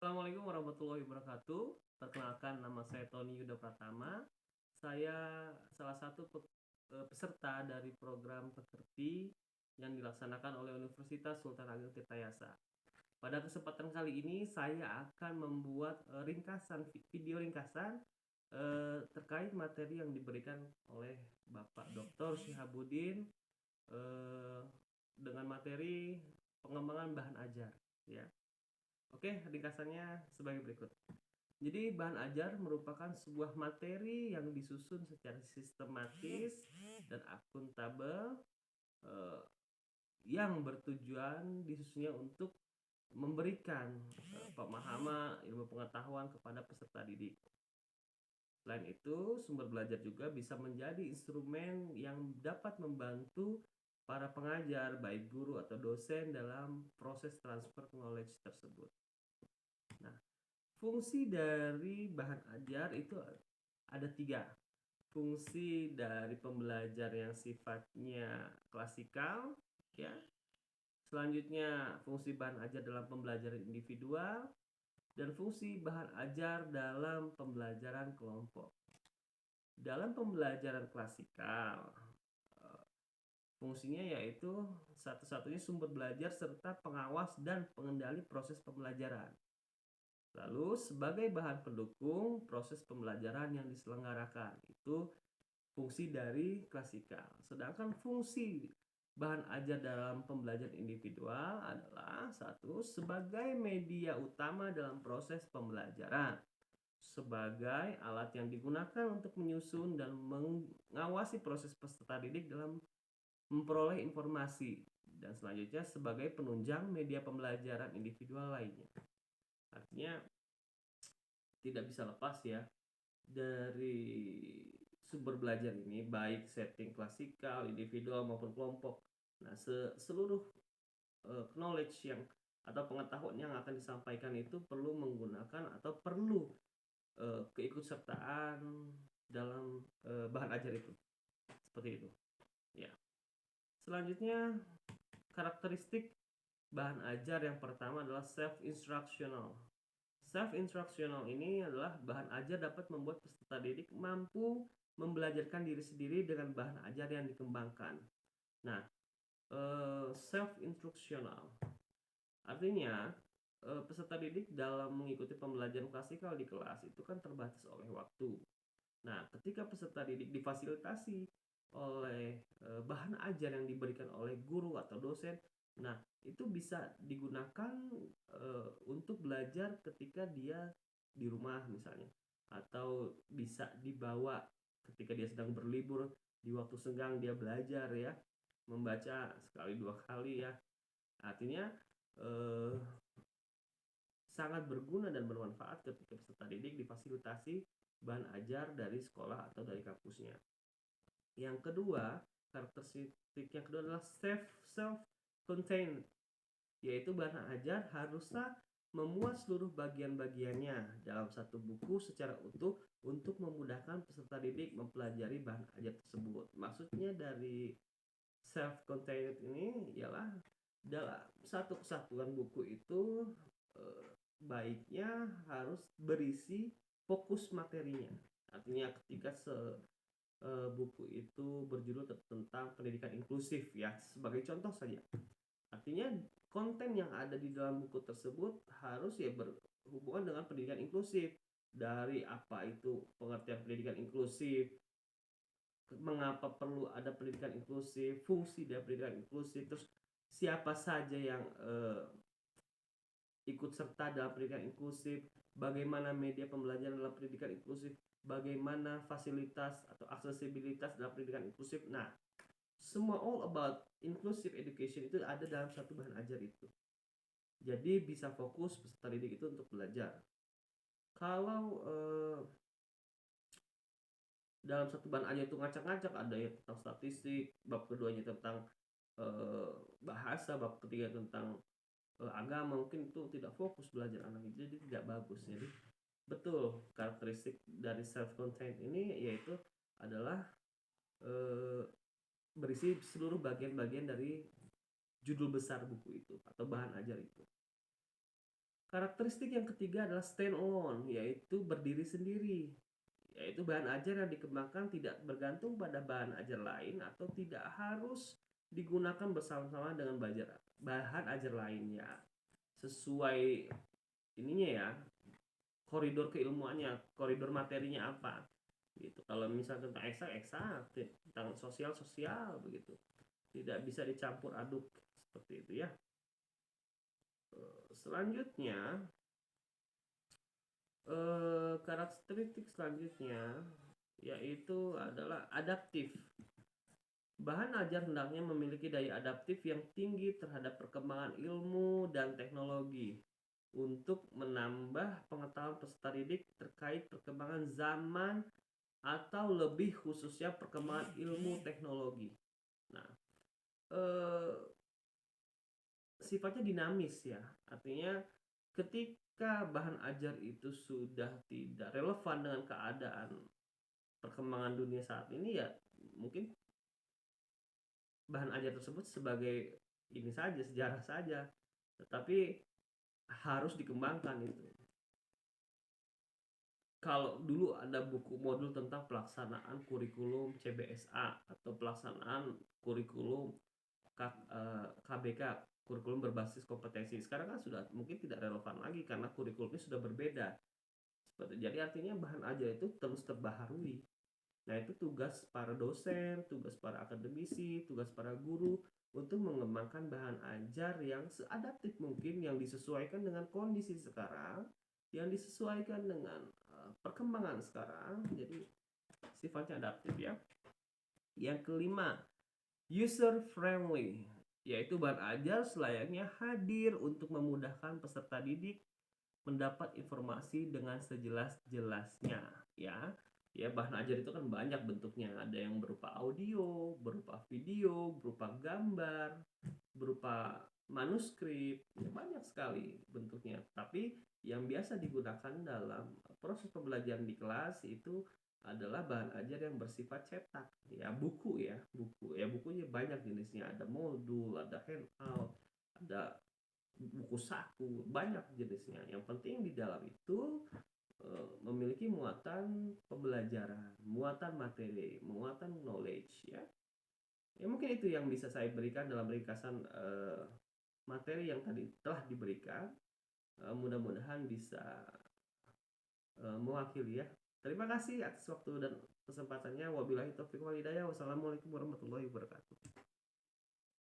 Assalamualaikum warahmatullahi wabarakatuh. Perkenalkan, nama saya Tony Yuda Pratama. Saya salah satu peserta dari program Pekerti yang dilaksanakan oleh Universitas Sultan Ageng Tirtayasa. Pada kesempatan kali ini saya akan membuat video ringkasan terkait materi yang diberikan oleh Bapak Dr. Syihabuddin eh, dengan materi pengembangan bahan ajar, ya. Oke, ringkasannya sebagai berikut. Jadi bahan ajar merupakan sebuah materi yang disusun secara sistematis dan akuntabel, eh, yang bertujuan disusunnya untuk memberikan pemahaman ilmu pengetahuan kepada peserta didik. Selain itu, sumber belajar juga bisa menjadi instrumen yang dapat membantu para pengajar, baik guru atau dosen, dalam proses transfer knowledge tersebut. Nah, fungsi dari bahan ajar itu ada 3. Fungsi dari pembelajar yang sifatnya klasikal, ya. Selanjutnya, fungsi bahan ajar dalam pembelajaran individual, dan fungsi bahan ajar dalam pembelajaran kelompok. Dalam pembelajaran klasikal, fungsinya yaitu satu-satunya sumber belajar serta pengawas dan pengendali proses pembelajaran. Lalu sebagai bahan pendukung proses pembelajaran yang diselenggarakan, itu fungsi dari klasikal. Sedangkan fungsi bahan ajar dalam pembelajaran individual adalah satu, sebagai media utama dalam proses pembelajaran, sebagai alat yang digunakan untuk menyusun dan mengawasi proses peserta didik dalam memperoleh informasi, dan selanjutnya sebagai penunjang media pembelajaran individual lainnya. Artinya tidak bisa lepas, ya, dari sumber belajar ini, baik setting klasikal, individual maupun kelompok. Nah, seluruh knowledge yang atau pengetahuan yang akan disampaikan itu perlu menggunakan atau perlu keikutsertaan dalam bahan ajar itu. Seperti itu, ya. Selanjutnya, karakteristik bahan ajar yang pertama adalah self-instructional. Self-instructional ini adalah bahan ajar dapat membuat peserta didik mampu membelajarkan diri sendiri dengan bahan ajar yang dikembangkan. Nah, self-instructional artinya peserta didik dalam mengikuti pembelajaran klasikal di kelas itu kan terbatas oleh waktu. Nah, ketika peserta didik difasilitasi oleh bahan ajar yang diberikan oleh guru atau dosen, nah itu bisa digunakan untuk belajar ketika dia di rumah misalnya, atau bisa dibawa ketika dia sedang berlibur, di waktu senggang dia belajar, ya, membaca sekali dua kali, ya. Artinya sangat berguna dan bermanfaat ketika peserta didik difasilitasi bahan ajar dari sekolah atau dari kampusnya. Yang kedua, karakteristik yang kedua adalah self-contained, yaitu bahan ajar haruslah memuat seluruh bagian-bagiannya dalam satu buku secara utuh untuk memudahkan peserta didik mempelajari bahan ajar tersebut. Maksudnya dari self-contained ini ialah dalam satu kesatuan buku itu baiknya harus berisi fokus materinya. Artinya ketika buku itu berjudul tentang pendidikan inklusif, ya, sebagai contoh saja. Artinya konten yang ada di dalam buku tersebut harus, ya, berhubungan dengan pendidikan inklusif. Dari apa itu pengertian pendidikan inklusif, mengapa perlu ada pendidikan inklusif, fungsi dari pendidikan inklusif, terus siapa saja yang ikut serta dalam pendidikan inklusif, bagaimana media pembelajaran dalam pendidikan inklusif, bagaimana fasilitas atau aksesibilitas dalam pendidikan inklusif. Nah, semua all about inclusive education itu ada dalam satu bahan ajar itu. Jadi bisa fokus peserta didik itu untuk belajar. Kalau dalam satu bahan ajar itu ngacak-ngacak, ada yang tentang statistik, bab keduanya tentang bahasa, bab ketiga tentang agama, mungkin itu tidak fokus belajar anak itu, jadi tidak bagus. Jadi betul, karakteristik dari self-contained ini yaitu adalah berisi seluruh bagian-bagian dari judul besar buku itu atau bahan ajar itu. Karakteristik yang ketiga adalah stand alone, yaitu berdiri sendiri. Yaitu bahan ajar yang dikembangkan tidak bergantung pada bahan ajar lain atau tidak harus digunakan bersama-sama dengan bahan ajar lainnya. Sesuai ininya ya, koridor keilmuannya, koridor materinya apa. Gitu. Kalau misalnya tentang eksak, tentang sosial begitu. Tidak bisa dicampur aduk seperti itu ya. Selanjutnya karakteristik selanjutnya yaitu adalah adaptif. Bahan ajar hendaknya memiliki daya adaptif yang tinggi terhadap perkembangan ilmu dan teknologi untuk menambah pengetahuan peserta didik terkait perkembangan zaman atau lebih khususnya perkembangan ilmu teknologi. Nah, sifatnya dinamis ya, artinya ketika bahan ajar itu sudah tidak relevan dengan keadaan perkembangan dunia saat ini ya mungkin bahan ajar tersebut sebagai ini saja, sejarah saja, tetapi harus dikembangkan itu. Kalau dulu ada buku modul tentang pelaksanaan kurikulum CBSA atau pelaksanaan kurikulum KBK, kurikulum berbasis kompetensi, sekarang kan sudah mungkin tidak relevan lagi karena kurikulumnya sudah berbeda. Jadi artinya bahan ajar itu terus terbaharui. Nah, itu tugas para dosen, tugas para akademisi, tugas para guru untuk mengembangkan bahan ajar yang seadaptif mungkin, yang disesuaikan dengan kondisi sekarang, yang disesuaikan dengan perkembangan sekarang. Jadi sifatnya adaptif ya. Yang kelima, user friendly, yaitu bahan ajar selayaknya hadir untuk memudahkan peserta didik mendapat informasi dengan sejelas-jelasnya ya. Ya, bahan ajar itu kan banyak bentuknya, ada yang berupa audio, berupa video, berupa gambar, berupa manuskrip, ya banyak sekali bentuknya. Tapi yang biasa digunakan dalam proses pembelajaran di kelas itu adalah bahan ajar yang bersifat cetak ya, buku ya, bukunya banyak jenisnya, ada modul, ada handout, ada buku saku, banyak jenisnya. Yang penting di dalam itu memiliki muatan pembelajaran, muatan materi, muatan knowledge ya. Ya mungkin itu yang bisa saya berikan dalam ringkasan materi yang tadi telah diberikan. Mudah-mudahan bisa mewakili ya. Terima kasih atas waktu dan kesempatannya. Wabillahi taufiq wal hidayah. Wassalamualaikum warahmatullahi wabarakatuh.